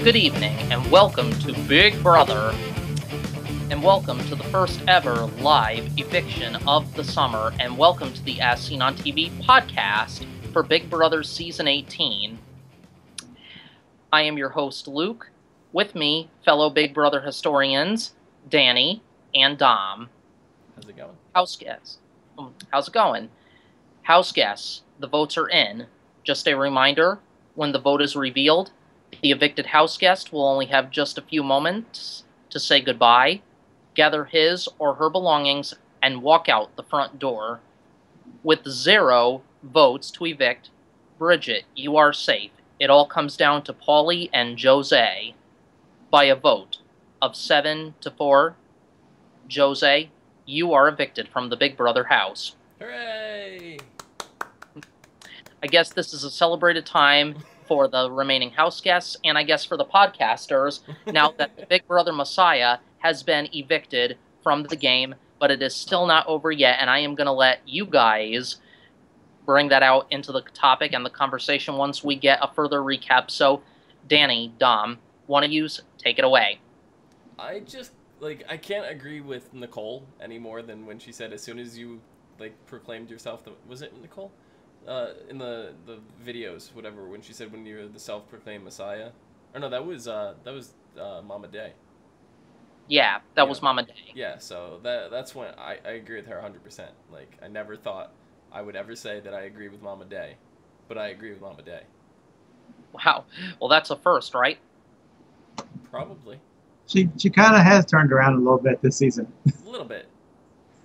Good evening, and welcome to Big Brother, and welcome to the first ever live eviction of the summer, and welcome to the As Seen on TV podcast for Big Brother Season 18. I am your host, Luke. With me, fellow Big Brother historians, Danny and Dom. How's it going? House guests. How's it going? House guests, the votes are in. Just a reminder, when the vote is revealed, the evicted house guest will only have just a few moments to say goodbye, gather his or her belongings, and walk out the front door. With 0 votes to evict, Bridget, you are safe. It all comes down to Paulie and Jose. By a vote of 7-4, Jose, you are evicted from the Big Brother house. Hooray! I guess this is a celebrated time for the remaining house guests, and I guess for the podcasters, now that the Big Brother Messiah has been evicted from the game, but it is still not over yet, and I am going to let you guys bring that out into the topic and the conversation once we get a further recap. So, Danny, Dom, one of yous, take it away. I can't agree with Nicole any more than when she said as soon as you, proclaimed yourself, was it Nicole? In the videos, whatever, when she said when you're the self-proclaimed Messiah. Or no, that was Mama Day. Yeah, that was Mama Day. Yeah, so that's when I agree with her 100%. Like, I never thought I would ever say that I agree with Mama Day, but I agree with Mama Day. Wow. Well, that's a first, right? Probably. She kind of has turned around a little bit this season. A little bit.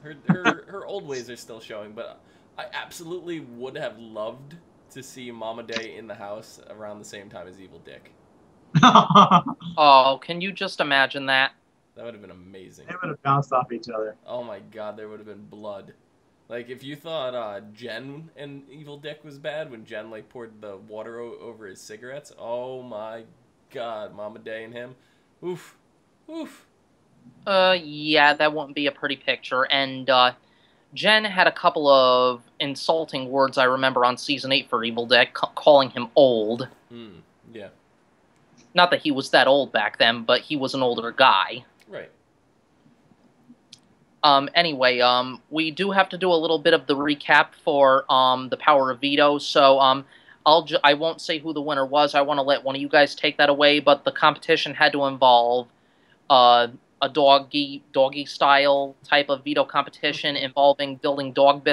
Her old ways are still showing, but I absolutely would have loved to see Mama Day in the house around the same time as Evil Dick. Oh, can you just imagine that? That would have been amazing. They would have bounced off each other. Oh my god, there would have been blood. Like, if you thought Jen and Evil Dick was bad when Jen, poured the water over his cigarettes, oh my god, Mama Day and him. Oof. Oof. Yeah, that wouldn't be a pretty picture, and, Jen had a couple of insulting words I remember on Season 8 for Evil Dick, calling him old. Yeah. Not that he was that old back then, but he was an older guy. Right. Anyway, we do have to do a little bit of the recap for the Power of Veto, so I won't say who the winner was. I want to let one of you guys take that away, but the competition had to involve a doggy style type of veto competition involving building a dog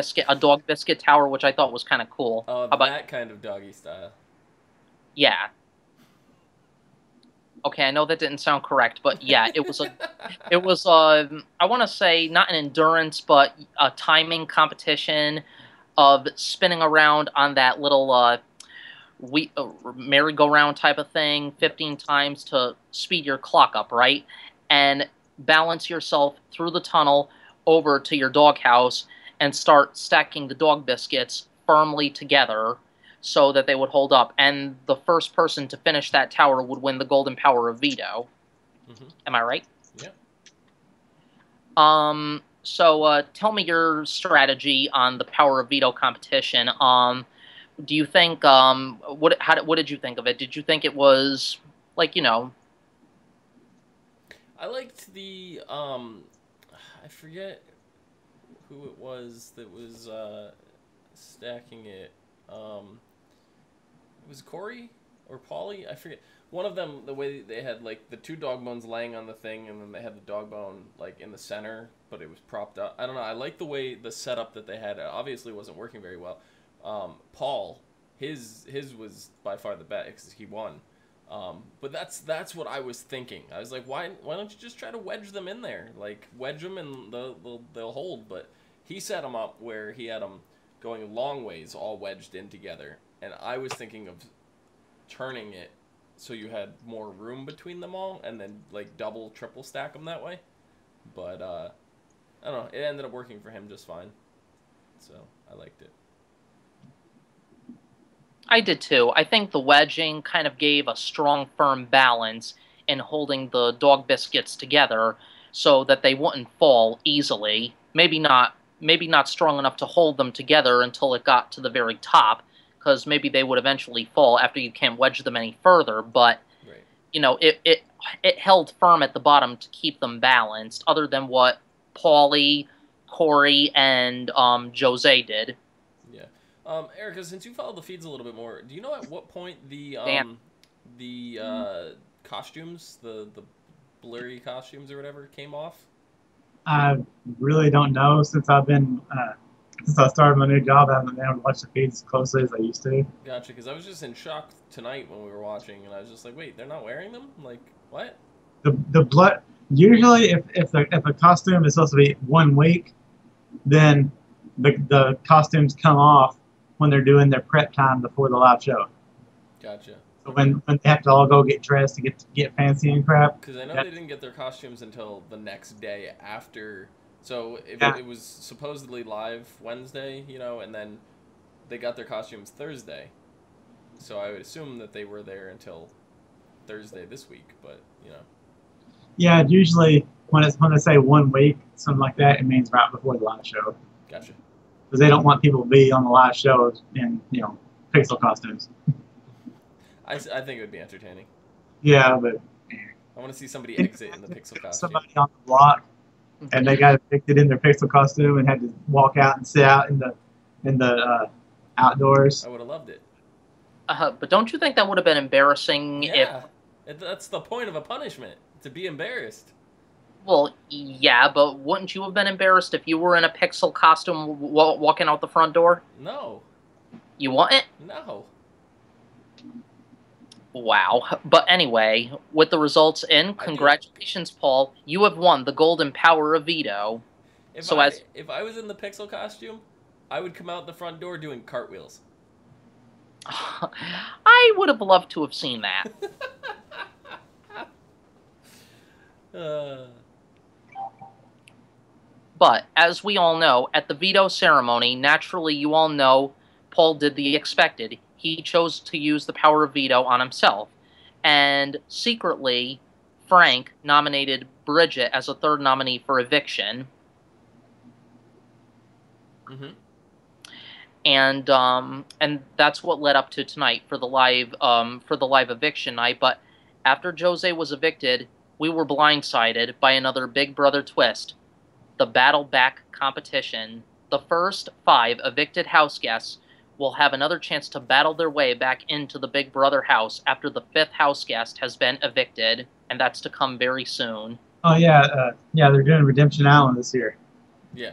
biscuit tower, which I thought was kind of cool. Oh, that kind of doggy style. Yeah. Okay, I know that didn't sound correct, but yeah, it was I want to say not an endurance, but a timing competition of spinning around on that little merry-go-round type of thing 15 times to speed your clock up, right? And balance yourself through the tunnel over to your doghouse and start stacking the dog biscuits firmly together so that they would hold up. And the first person to finish that tower would win the golden power of veto. Mm-hmm. Am I right? Yeah. So tell me your strategy on the power of veto competition. Do you think what did you think of it? Did you think it was I liked the, I forget who it was that was, stacking it. It was Corey or Paulie? I forget. One of them, the way they had, the 2 dog bones laying on the thing, and then they had the dog bone, in the center, but it was propped up. I don't know. I like the way, the setup that they had. It obviously wasn't working very well. Paul, his was by far the best, because he won. But that's what I was thinking. I was like, why don't you just try to wedge them in there? Wedge them and they'll hold. But he set them up where he had them going long ways, all wedged in together. And I was thinking of turning it so you had more room between them all, and then double, triple stack them that way. But I don't know. It ended up working for him just fine. So I liked it. I did too. I think the wedging kind of gave a strong, firm balance in holding the dog biscuits together so that they wouldn't fall easily. Maybe not strong enough to hold them together until it got to the very top, because maybe they would eventually fall after you can't wedge them any further, but right. it held firm at the bottom to keep them balanced, other than what Paulie, Corey, and Jose did. Yeah. Erica, since you follow the feeds a little bit more, do you know at what point Dan, the costumes, the blurry costumes or whatever, came off? I really don't know since I started my new job. I haven't been able to watch the feeds as closely as I used to. Gotcha, because I was just in shock tonight when we were watching, and I was just like, wait, they're not wearing them? Like, what? The blood usually if a costume is supposed to be 1 week, then the costumes come off when they're doing their prep time before the live show. Gotcha. So Okay. when they have to all go get dressed to get fancy and crap. Because I know that- they didn't get their costumes until the next day after. So Yeah. it was supposedly live Wednesday, and then they got their costumes Thursday. So I would assume that they were there until Thursday this week, but. Yeah, usually when they say 1 week, something like that, it means right before the live show Gotcha. because they don't want people to be on the live show in pixel costumes. I think it would be entertaining. Yeah, but I want to see somebody exit in the pixel costume. somebody on the block and they got evicted in their pixel costume and had to walk out and sit out in the outdoors. I would have loved it. but don't you think that would have been embarrassing if? Yeah. That's the point of a punishment, to be embarrassed. Well, yeah, but wouldn't you have been embarrassed if you were in a pixel costume walking out the front door? No. You wouldn't? No. Wow. But anyway, with the results in, do. congratulations, Paul. You have won the golden power of veto. If So if I was in the pixel costume, I would come out the front door doing cartwheels. I would have loved to have seen that. Uh, But, as we all know, at the veto ceremony, naturally you all know Paul did the expected. He chose to use the power of veto on himself. And secretly, Frank nominated Bridget as a third nominee for eviction. mm-hmm. And that's what led up to tonight for the live eviction night. But after Jose was evicted, we were blindsided by another Big Brother twist. The Battle Back competition. The first 5 evicted house guests will have another chance to battle their way back into the Big Brother house after the 5th house guest has been evicted, and that's to come very soon. Oh yeah, they're doing Redemption Island this year. Yeah.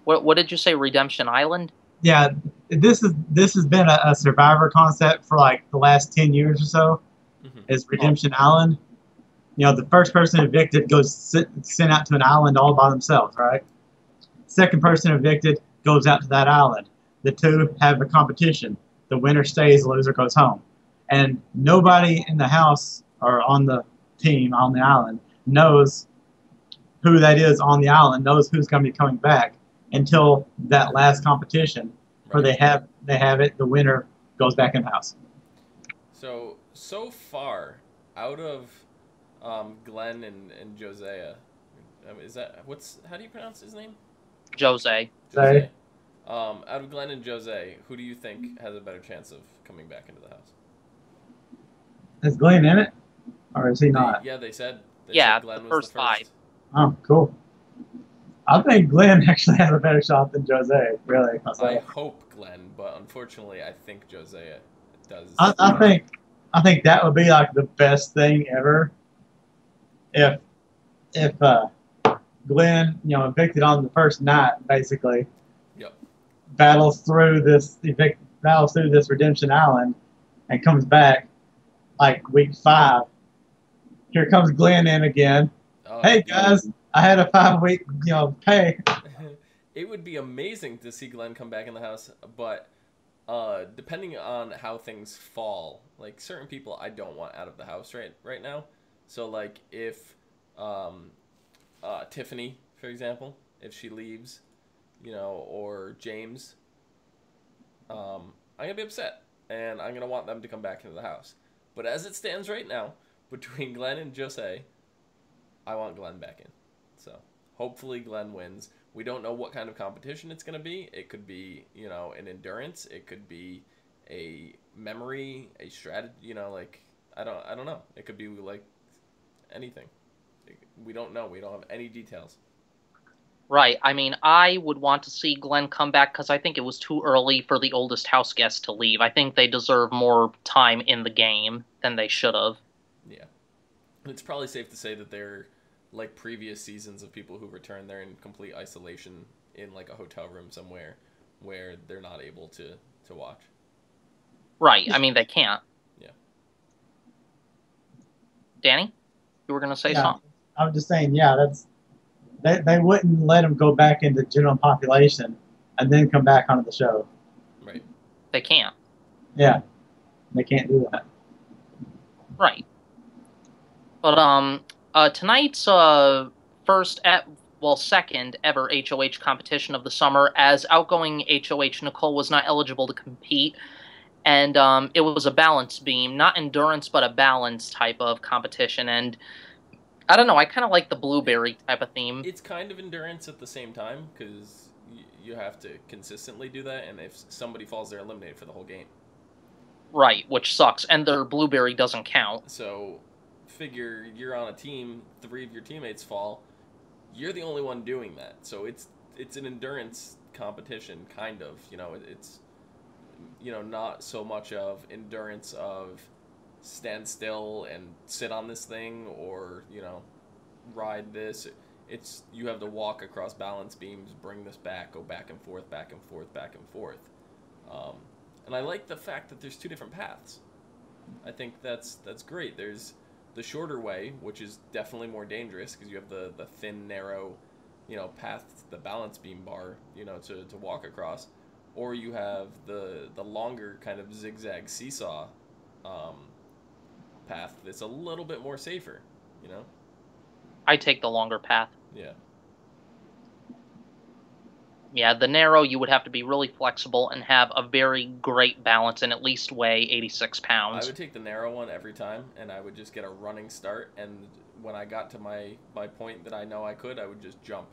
What did you say, Redemption Island? Yeah, this has been a Survivor concept for like the last 10 years or so. Mm-hmm. Is Redemption Island. The first person evicted goes sent out to an island all by themselves, right? Second person evicted goes out to that island. The two have a competition. The winner stays, the loser goes home. And nobody in the house or on the team on the island knows who that is on the island, knows who's going to be coming back until that last competition where they have it, the winner goes back in the house. So far, out of Glenn and Josiah, how do you pronounce his name? Jose. Jose. Out of Glenn and Jose, who do you think has a better chance of coming back into the house? Is Glenn in it? Or is he not? They said The was first the 5. Oh, cool. I think Glenn actually has a better shot than Jose, really. I hope Glenn, but unfortunately, I think Josiah does. I think that would be like the best thing ever if Glenn, evicted on the first night, basically, Yep. battles through this Redemption Island and comes back like week 5. Here comes Glenn in again. Hey guys, I had a 5-week pay. It would be amazing to see Glenn come back in the house, but depending on how things fall, like certain people I don't want out of the house right now. So like if Tiffany, for example, if she leaves, or James, I'm gonna be upset and I'm gonna want them to come back into the house. But as it stands right now, between Glenn and Jose, I want Glenn back in. So hopefully Glenn wins. We don't know what kind of competition it's going to be. It could be, an endurance. It could be a memory, a strategy, I don't know. It could be like anything. We don't know. We don't have any details. Right. I mean, I would want to see Glenn come back because I think it was too early for the oldest house guest to leave. I think they deserve more time in the game than they should have. Yeah. It's probably safe to say that they're like previous seasons of people who return. They're in complete isolation in like a hotel room somewhere where they're not able to watch. Right. I mean, they can't. Yeah. Danny, you were gonna say Yeah, something? I'm just saying, yeah, they wouldn't let them go back into general population and then come back onto the show. Right. They can't. Yeah, they can't do that. Right. But tonight's second ever HOH competition of the summer, as outgoing HOH Nicole was not eligible to compete, and it was a balance beam, not endurance, but a balance type of competition. And I don't know, I kind of like the blueberry type of theme. It's kind of endurance at the same time because you have to consistently do that, and if somebody falls, they're eliminated for the whole game. Right, which sucks, and their blueberry doesn't count. So, figure you're on a team, 3 of your teammates fall, you're the only one doing that. So it's an endurance competition, kind of. You know, it's not so much of endurance of stand still and sit on this thing or ride this. It's you have to walk across balance beams, bring this back, go back and forth, back and forth, back and forth. And I like the fact that there's 2 different paths. I think that's great. There's the shorter way, which is definitely more dangerous because you have the thin, narrow, path, the balance beam bar, to walk across, or you have the longer kind of zigzag seesaw path that's a little bit more safer, I take the longer path. Yeah. Yeah, the narrow, you would have to be really flexible and have a very great balance and at least weigh 86 pounds. I would take the narrow one every time, and I would just get a running start, and when I got to my point that I know I would just jump,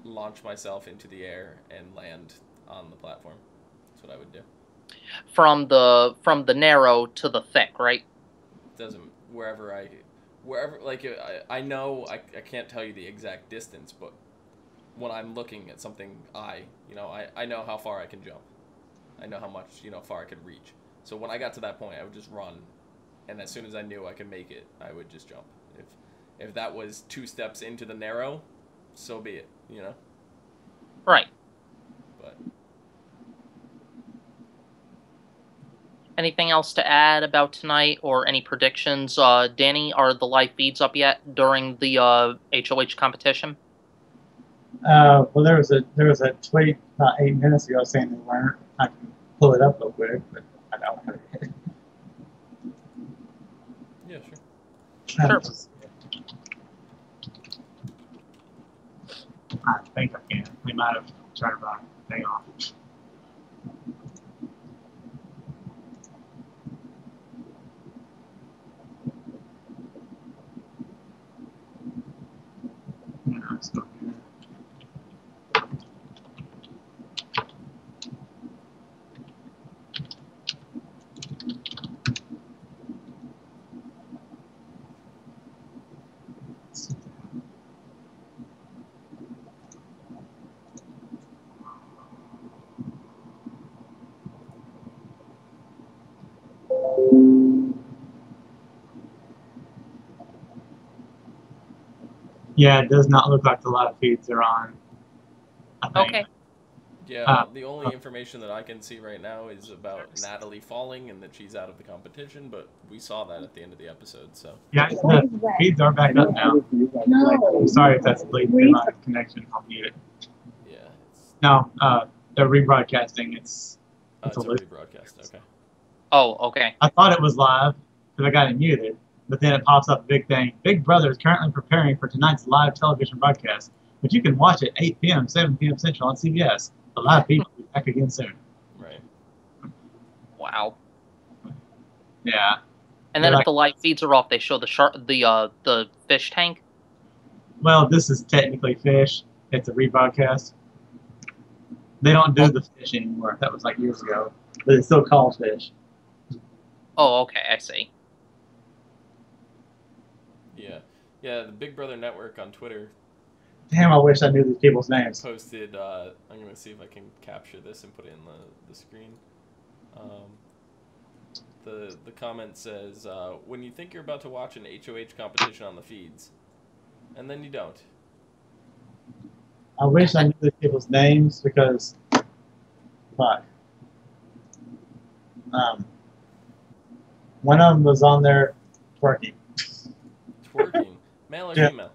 launch myself into the air, and land on the platform. That's what I would do. From the narrow to the thick, right? Doesn't wherever like I know I can't tell you the exact distance, but when I'm looking at something, I know how far I can jump. I know how much, far I could reach. So when I got to that point, I would just run, and as soon as I knew I could make it, I would just jump. If that was 2 steps into the narrow, so be it, Right. But anything else to add about tonight or any predictions? Danny, are the live feeds up yet during the HOH competition? Well, there was a tweet about 8 minutes ago saying they weren't. I can pull it up real quick, but I don't have it. yeah, sure. Sure. I think I can. We might have turned my thing off. No, it's not here. Yeah, it does not look like the live feeds are on. I think. Okay. Yeah, the only information that I can see right now is about Natalie falling and that she's out of the competition, but we saw that at the end of the episode, so. Yeah, the feeds are back up now. No. I'm sorry if that's bleeding through my connection. I'll mute it. Yeah. No, they're rebroadcasting. It's It's a a loop. rebroadcast, okay. Oh, okay. I thought it was live because I got it muted, but then it pops up a big thing. Big Brother is currently preparing for tonight's live television broadcast, but you can watch it 8 p.m., 7 p.m. Central on CBS. The live feed will be back again soon. Right. Wow. Yeah. And then They're if the live feeds are off, they show the fish tank. Well, this is technically fish. It's a rebroadcast. They don't do the fish anymore. That was like years ago. But it's still called fish. Oh, okay, I see. Yeah, yeah. The Big Brother Network on Twitter Damn, I wish I knew these people's names. posted. I'm gonna see if I can capture this and put it in the screen. The comment says, "When you think you're about to watch an HOH competition on the feeds, and then you don't." I wish I knew these people's names because, fuck. One of them was on there twerking. Twerking, male or Yeah. female?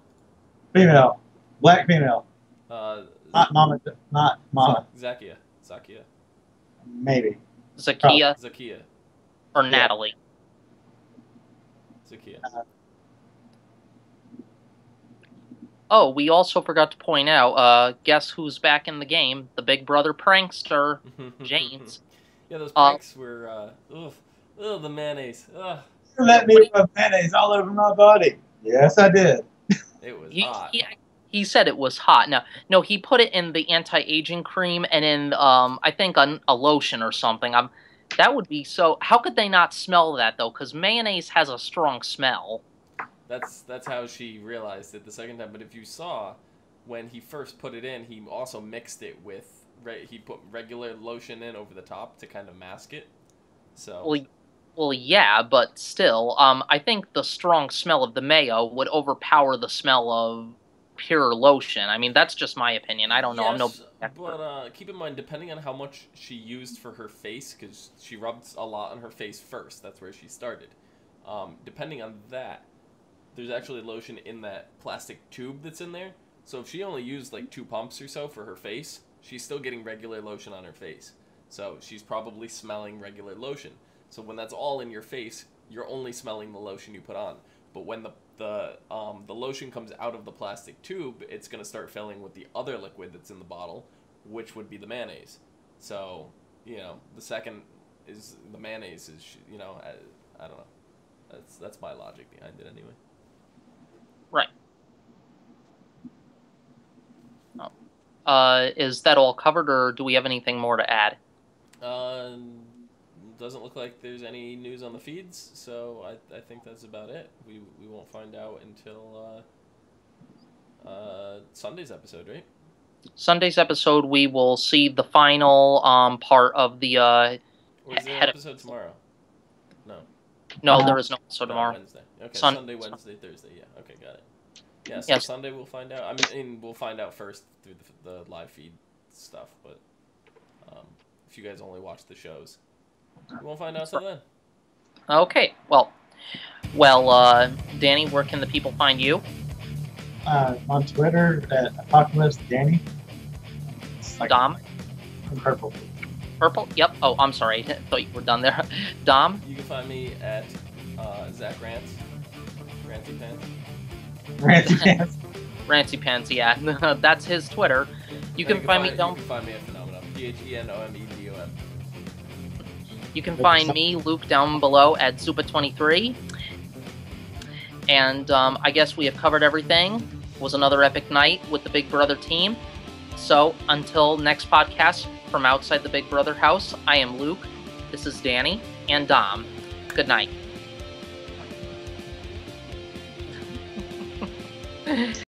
Female, black female, Uh, not mama, not mama. Zakia. Maybe. Zakia Zakia. or Natalie? Zakia. Oh, we also forgot to point out, guess who's back in the game? The Big Brother prankster, James. Yeah, those pranks were, ugh, the mayonnaise. Ugh. You let me rub mayonnaise all over my body. Yes, I did. It was hot. He said it was hot. No, he put it in the anti-aging cream and in, I think, a lotion or something. That would be so... How could they not smell that, though? Because mayonnaise has a strong smell. That's how she realized it the second time. But if you saw, when he first put it in, he also mixed it with... He put regular lotion in over the top to kind of mask it. So... Well, yeah, but still, I think the strong smell of the mayo would overpower the smell of pure lotion. I mean, that's just my opinion. I don't know. I'm no expert. But keep in mind, depending on how much she used for her face, because she rubbed a lot on her face first. That's where she started. Depending on that, there's actually lotion in that plastic tube that's in there. So if she only used like 2 pumps or so for her face, she's still getting regular lotion on her face. So she's probably smelling regular lotion. So when that's all in your face, you're only smelling the lotion you put on. But when the lotion comes out of the plastic tube, it's going to start filling with the other liquid that's in the bottle, which would be the mayonnaise. So, the second is the mayonnaise is, I don't know. That's my logic behind it anyway. Right. Is that all covered, or do we have anything more to add? Doesn't look like there's any news on the feeds, so I think that's about it. We won't find out until Sunday's episode, right? Sunday's episode, we will see the final part of the Or is there an episode tomorrow? No, there is no episode tomorrow. Wednesday. Okay, Sunday, Wednesday, Thursday. Yeah. Okay, got it. Yeah, so yes. Sunday we'll find out. I mean, we'll find out first through the live feed stuff, but if you guys only watch the shows, we won't find out until then. Okay, well, Danny, where can the people find you? On Twitter at Apocalypse Danny. Like Dom? Purple. Purple? Yep. Oh, I'm sorry. I thought you were done there. Dom? You can find me at Zach Rants. Ranty Pants. Ranty Pants. Ranty Pants, yeah. That's his Twitter. You can find me down... You can find me at Phenomenon. PHENOMEDOM. You can find me, Luke, down below at Zupa23. And I guess we have covered everything. It was another epic night with the Big Brother team. So until next podcast from outside the Big Brother house, I am Luke. This is Danny and Dom. Good night.